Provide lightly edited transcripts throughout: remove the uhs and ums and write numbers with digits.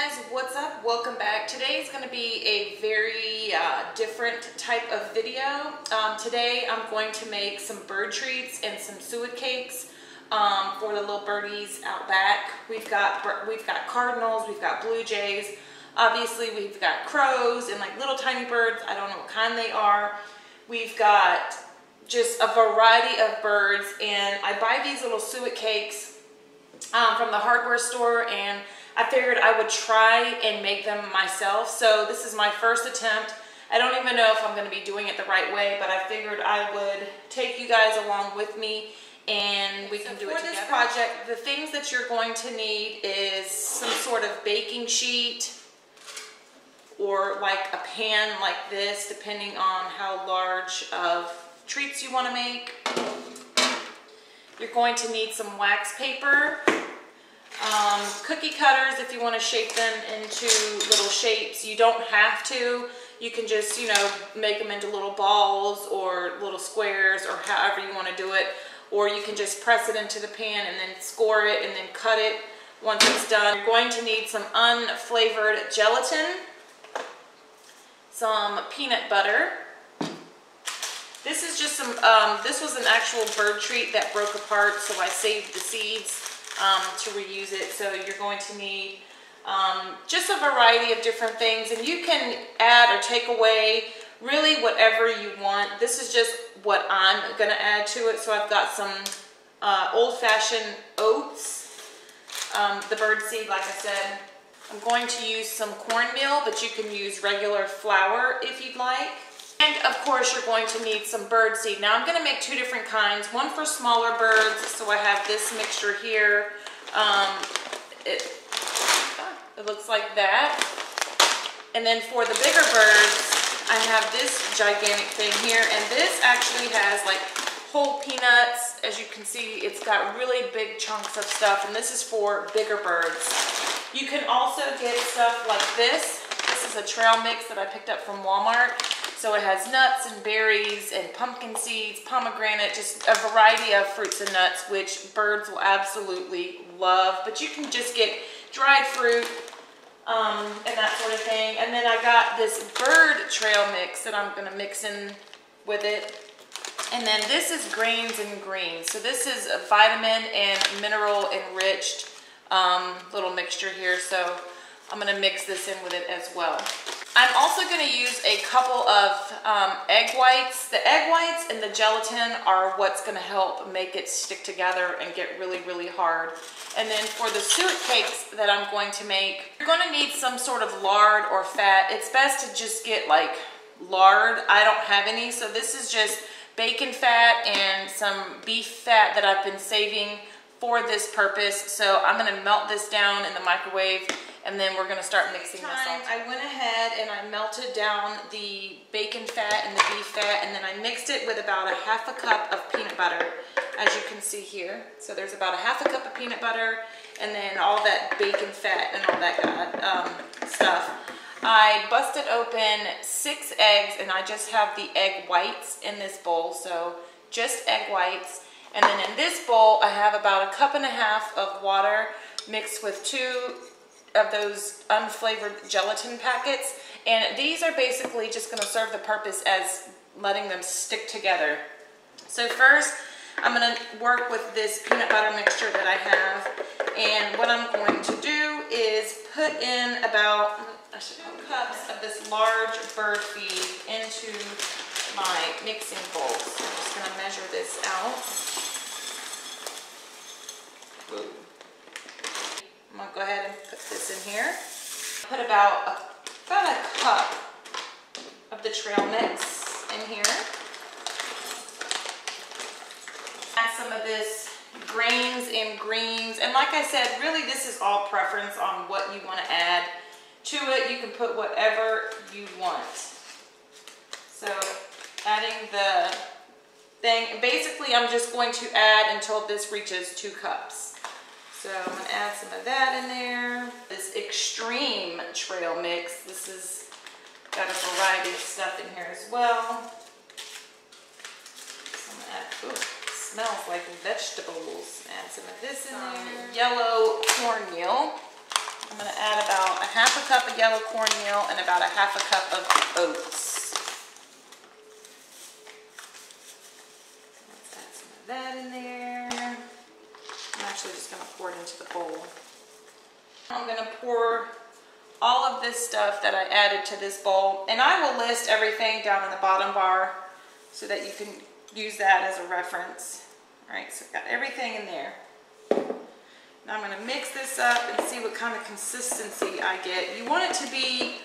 guys, what's up? Welcome back. Today is going to be a very different type of video. Today I'm going to make some bird treats and some suet cakes for the little birdies out back. We've got cardinals, we've got blue jays, obviously we've got crows and like little tiny birds. I don't know what kind they are. We've got just a variety of birds, and I buy these little suet cakes from the hardware store, and I figured I would try and make them myself. So this is my first attempt. I don't even know if I'm going to be doing it the right way, but I figured I would take you guys along with me and we can do it together. For this project, the things that you're going to need is some sort of baking sheet or like a pan like this, depending on how large of treats you want to make. You're going to need some wax paper, cookie cutters if you want to shape them into little shapes. You don't have to. You can just, you know, make them into little balls or little squares or however you want to do it. Or you can just press it into the pan and then score it and then cut it once it's done. You're going to need some unflavored gelatin, some peanut butter. This is just some, this was an actual bird treat that broke apart, so I saved the seeds to reuse it. So you're going to need just a variety of different things, and you can add or take away really whatever you want. This is just what I'm going to add to it. So I've got some old-fashioned oats, the bird seed, like I said. I'm going to use some cornmeal, but you can use regular flour if you'd like. And of course, you're going to need some bird seed. Now I'm going to make two different kinds, one for smaller birds. So I have this mixture here. It looks like that. And then for the bigger birds, I have this gigantic thing here. And this actually has like whole peanuts. As you can see, it's got really big chunks of stuff. And this is for bigger birds. You can also get stuff like this. This is a trail mix that I picked up from Walmart. So it has nuts and berries and pumpkin seeds, pomegranate, just a variety of fruits and nuts, which birds will absolutely love. But you can just get dried fruit and that sort of thing. And then I got this bird trail mix that I'm going to mix in with it. And then this is grains and greens. So this is a vitamin and mineral enriched little mixture here. So I'm going to mix this in with it as well. I'm also going to use a couple of egg whites. The egg whites and the gelatin are what's going to help make it stick together and get really, really hard. And then for the suet cakes that I'm going to make, you're going to need some sort of lard or fat. It's best to just get like lard. I don't have any, so this is just bacon fat and some beef fat that I've been saving for this purpose. So I'm going to melt this down in the microwave, and then we're going to start mixing this up. I went ahead and I melted down the bacon fat and the beef fat, and then I mixed it with about a half a cup of peanut butter, as you can see here. So there's about a half a cup of peanut butter, and then all that bacon fat and all that stuff. I busted open 6 eggs, and I just have the egg whites in this bowl, so just egg whites. And then in this bowl, I have about a cup and a half of water mixed with 2 of those unflavored gelatin packets. And these are basically just going to serve the purpose as letting them stick together. So first, I'm going to work with this peanut butter mixture that I have. And what I'm going to do is put in about 2 cups of this large bird feed into my mixing bowl. So I'm just going to measure this out. I'm going to go ahead and put this in here. Put about a cup of the trail mix in here. Add some of this grains and greens. And like I said, really this is all preference on what you want to add to it. You can put whatever you want. So adding the thing, basically I'm just going to add until this reaches 2 cups. So I'm going to add some of that in there. This extreme trail mix. This has got a variety of stuff in here as well. So I'm going to add, ooh, it smells like vegetables. Add some of this in there. Yellow cornmeal. I'm going to add about 1/2 a cup of yellow cornmeal and about a half a cup of oats. Let's add some of that in there. I'm actually just going to pour it into the bowl. I'm going to pour all of this stuff that I added to this bowl, and I will list everything down in the bottom bar so that you can use that as a reference. All right, so I've got everything in there. Now I'm going to mix this up and see what kind of consistency I get. You want it to be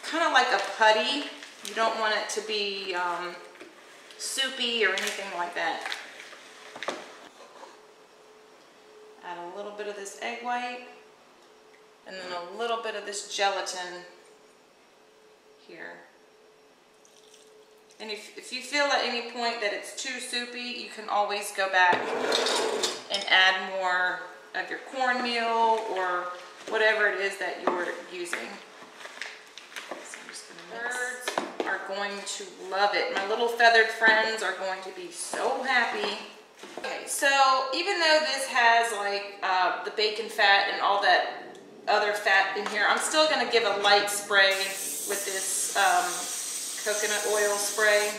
kind of like a putty. You don't want it to be soupy or anything like that. Add a little bit of this egg white and then a little bit of this gelatin here. And if you feel at any point that it's too soupy, you can always go back and add more of your cornmeal or whatever it is that you're using. So I'm just gonna mix. Birds are going to love it. My little feathered friends are going to be so happy. Okay, so even though this has like the bacon fat and all that other fat in here, I'm still going to give a light spray with this coconut oil spray,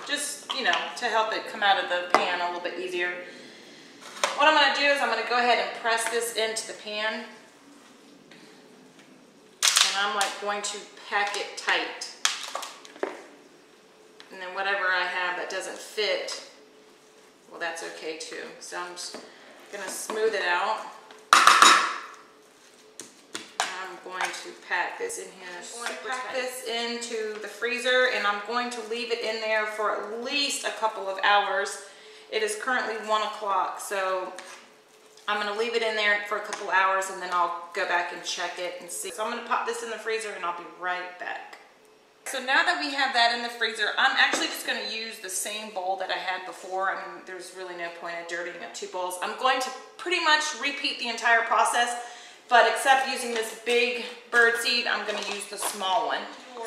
just, you know, to help it come out of the pan a little bit easier. What I'm going to do is I'm going to go ahead and press this into the pan, and I'm like going to pack it tight. And then whatever I have that doesn't fit, well, that's okay too. So I'm just going to smooth it out. I'm going to pack this in here. I'm going to pack this into the freezer, and I'm going to leave it in there for at least a couple of hours. It is currently 1 o'clock, so I'm going to leave it in there for a couple hours, and then I'll go back and check it and see. So I'm going to pop this in the freezer, and I'll be right back. So now that we have that in the freezer, I'm actually just going to use the same bowl that I had before. I mean, there's really no point in dirtying up 2 bowls. I'm going to pretty much repeat the entire process, but except using this big bird seed, I'm going to use the small one.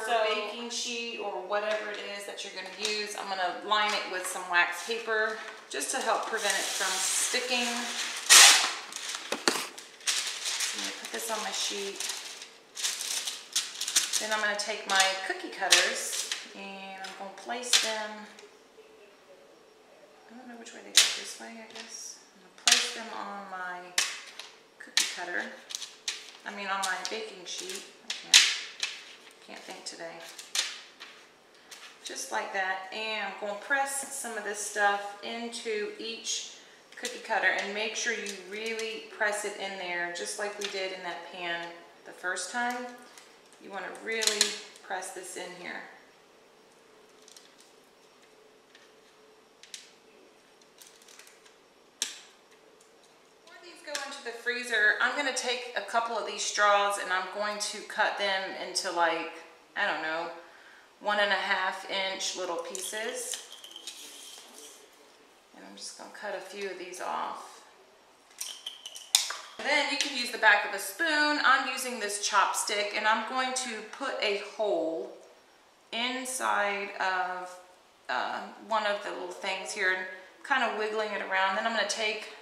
So baking sheet or whatever it is that you're going to use, I'm going to line it with some wax paper just to help prevent it from sticking. So I'm going to put this on my sheet. Then I'm going to take my cookie cutters and I'm going to place them, I don't know which way they go, this way I guess. I'm going to place them on my cookie cutter, on my baking sheet. I can't think today. Just like that, and I'm going to press some of this stuff into each cookie cutter and make sure you really press it in there just like we did in that pan the first time. You want to really press this in here. Before these go into the freezer, I'm going to take a couple of these straws and I'm going to cut them into like, I don't know, 1.5 inch little pieces. And I'm just going to cut a few of these off. Then you can use the back of a spoon. I'm using this chopstick, and I'm going to put a hole inside of one of the little things here and kind of wiggling it around. Then I'm going to take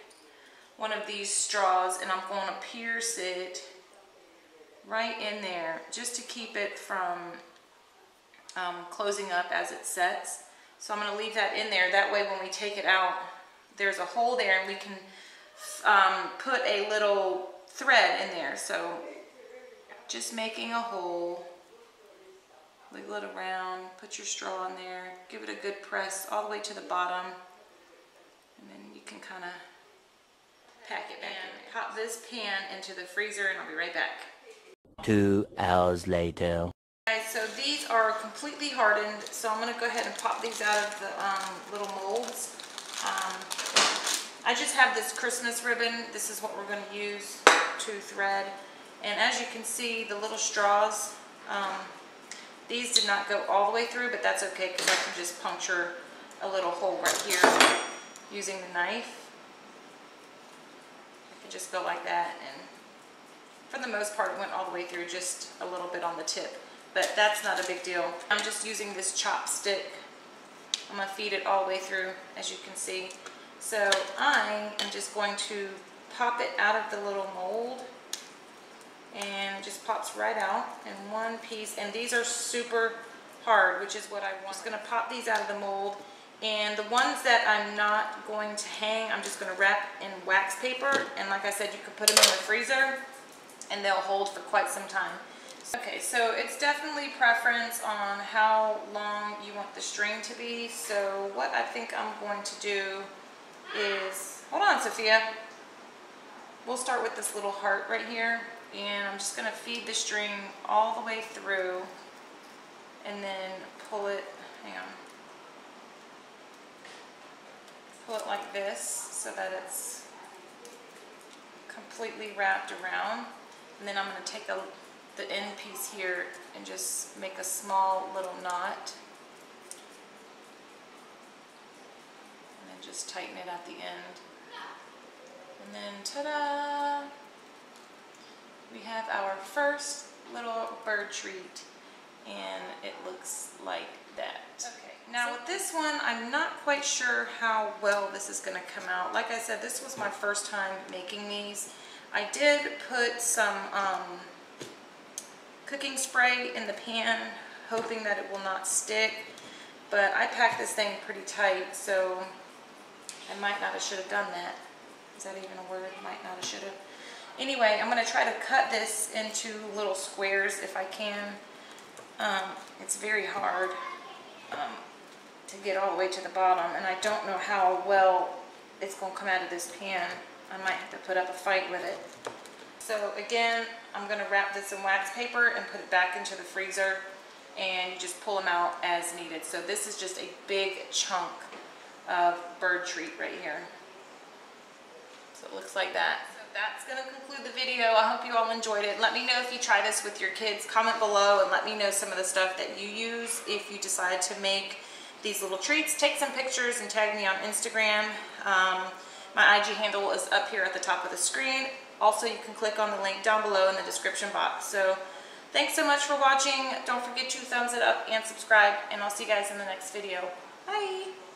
one of these straws and I'm going to pierce it right in there just to keep it from closing up as it sets. So I'm going to leave that in there. That way when we take it out, there's a hole there and we can put a little thread in there. So just making a hole, wiggle it around, put your straw in there, give it a good press all the way to the bottom, and then you can kind of pack it back in there. Pop this pan into the freezer and I'll be right back. 2 hours later. Okay, so these are completely hardened, so I'm going to go ahead and pop these out of the little molds. I just have this Christmas ribbon. This is what we're going to use to thread. And as you can see, the little straws, these did not go all the way through, but that's okay because I can just puncture a little hole right here using the knife. I can just go like that, and for the most part it went all the way through, just a little bit on the tip. But that's not a big deal. I'm just using this chopstick. I'm going to feed it all the way through, as you can see. So I am just going to pop it out of the little mold and it just pops right out in one piece. And these are super hard, which is what I want. I'm just gonna pop these out of the mold. And the ones that I'm not going to hang, I'm just gonna wrap in wax paper. And like I said, you can put them in the freezer and they'll hold for quite some time. Okay, so it's definitely preference on how long you want the string to be. So what I think I'm going to do is, hold on, Sophia. We'll start with this little heart right here. And I'm just gonna feed the string all the way through and then pull it, hang on. Pull it like this so that it's completely wrapped around. And then I'm going to take the end piece here and just make a small little knot. And then just tighten it at the end. And then ta-da! We have our first little bird treat. And it looks like that. Okay. Now with this one, I'm not quite sure how well this is going to come out. Like I said, this was my first time making these. I did put some cooking spray in the pan, hoping that it will not stick. But I packed this thing pretty tight, so I might not have should have done that. Is that even a word? Might not have should have. Anyway, I'm going to try to cut this into little squares if I can. It's very hard to get all the way to the bottom, and I don't know how well it's going to come out of this pan. I might have to put up a fight with it. So again, I'm going to wrap this in wax paper and put it back into the freezer, and you just pull them out as needed. So this is just a big chunk of bird treat right here. So it looks like that. That's going to conclude the video. I hope you all enjoyed it. Let me know if you try this with your kids. Comment below and let me know some of the stuff that you use if you decide to make these little treats. Take some pictures and tag me on Instagram. My IG handle is up here at the top of the screen. Also, you can click on the link down below in the description box. So thanks so much for watching. Don't forget to thumbs it up and subscribe, and I'll see you guys in the next video. Bye!